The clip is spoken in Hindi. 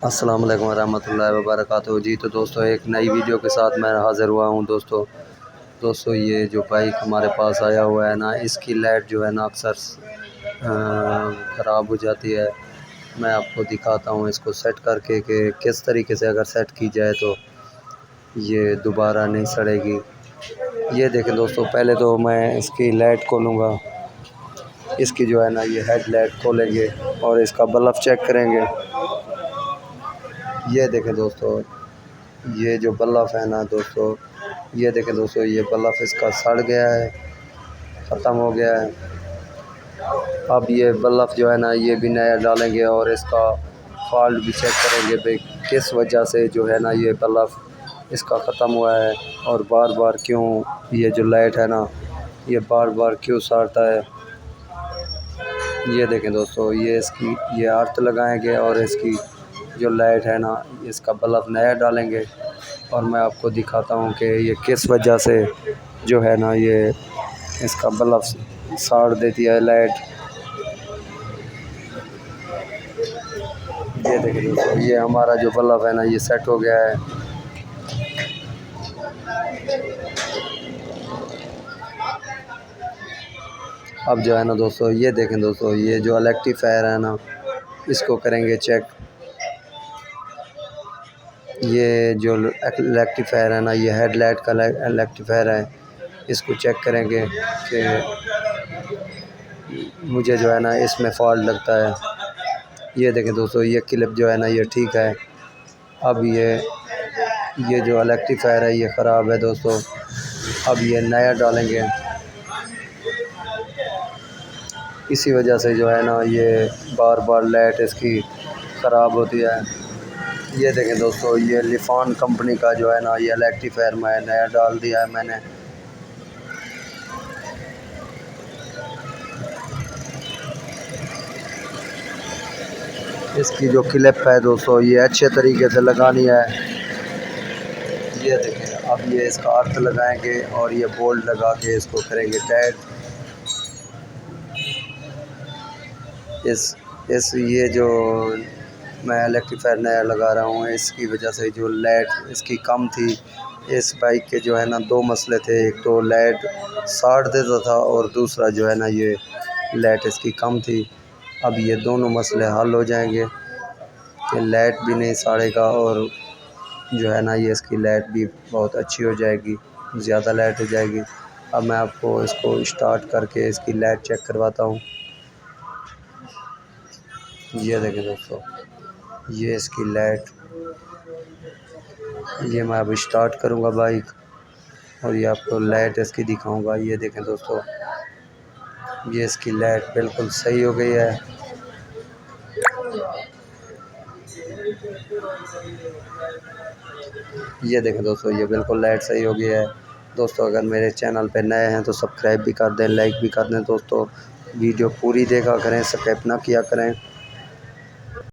अस्सलाम वालेकुम रहमतुल्लाहि व बरकातुहू। जी तो दोस्तों एक नई वीडियो के साथ मैं हाज़िर हुआ हूँ दोस्तों ये जो बाइक हमारे पास आया हुआ है ना, इसकी लाइट जो है ना अक्सर ख़राब हो जाती है। मैं आपको दिखाता हूँ इसको सेट करके कि किस तरीके से अगर सेट की जाए तो ये दोबारा नहीं सड़ेगी। ये देखें दोस्तों, पहले तो मैं इसकी लाइट खोलूँगा। इसकी जो है ना ये हेड लाइट खोलेंगे और इसका बल्ब चेक करेंगे। ये देखें दोस्तों, ये जो बल्ब है ना दोस्तों, ये देखें दोस्तों, ये बल्ब इसका सड़ गया है, ख़त्म हो गया है। अब ये बल्ब जो है ना ये भी नया डालेंगे और इसका फॉल्ट भी चेक करेंगे भाई किस वजह से जो है ना ये बल्ब इसका ख़त्म हुआ है और बार बार क्यों ये जो लाइट है ना ये बार बार क्यों सड़ता है। ये देखें दोस्तों, ये इसकी ये अर्थ लगाएंगे और इसकी जो लाइट है ना इसका बल्ब नया डालेंगे और मैं आपको दिखाता हूँ कि ये किस वजह से जो है ना ये इसका बल्ब साड़ देती है लाइट। ये देखिए दोस्तों, ये हमारा जो बल्ब है ना ये सेट हो गया है। अब जो है ना दोस्तों, ये देखें दोस्तों, ये जो रेक्टिफायर है ना इसको करेंगे चेक। ये जो रेक्टिफायर है ना ये हेडलाइट का रेक्टिफायर है, इसको चेक करेंगे कि मुझे जो है ना इसमें फॉल्ट लगता है। ये देखें दोस्तों, ये क्लिप जो है ना ये ठीक है। अब ये जो रेक्टिफायर है ये ख़राब है दोस्तों, अब ये नया डालेंगे। इसी वजह से जो है ना ये बार बार लाइट इसकी ख़राब होती है। ये देखें दोस्तों, ये लिफान कंपनी का जो है ना ये रेक्टिफायर मैं नया डाल दिया है मैंने। इसकी जो क्लिप है दोस्तों ये अच्छे तरीके से लगानी है। ये देखें, अब ये इसका अर्थ लगाएंगे और ये बोल्ट लगा के इसको करेंगे टाइट। इस ये जो मैं रेक्टिफायर नया लगा रहा हूँ इसकी वजह से जो लाइट इसकी कम थी। इस बाइक के जो है ना दो मसले थे, एक तो लाइट साड़ देता था और दूसरा जो है ना ये लाइट इसकी कम थी। अब ये दोनों मसले हल हो जाएंगे कि लाइट भी नहीं साड़ेगा और जो है ना ये इसकी लाइट भी बहुत अच्छी हो जाएगी, ज़्यादा लाइट हो जाएगी। अब मैं आपको इसको स्टार्ट करके इसकी लाइट चेक करवाता हूँ। ये देखें दोस्तों, ये इसकी लाइट, ये मैं अब स्टार्ट करूँगा बाइक और ये आपको लाइट इसकी दिखाऊंगा। ये देखें दोस्तों, ये इसकी लाइट बिल्कुल सही हो गई है। ये देखें दोस्तों, ये बिल्कुल लाइट सही हो गई है। दोस्तों अगर मेरे चैनल पे नए हैं तो सब्सक्राइब भी कर दें, लाइक भी कर दें। दोस्तों वीडियो पूरी देखा करें, स्किप ना किया करें।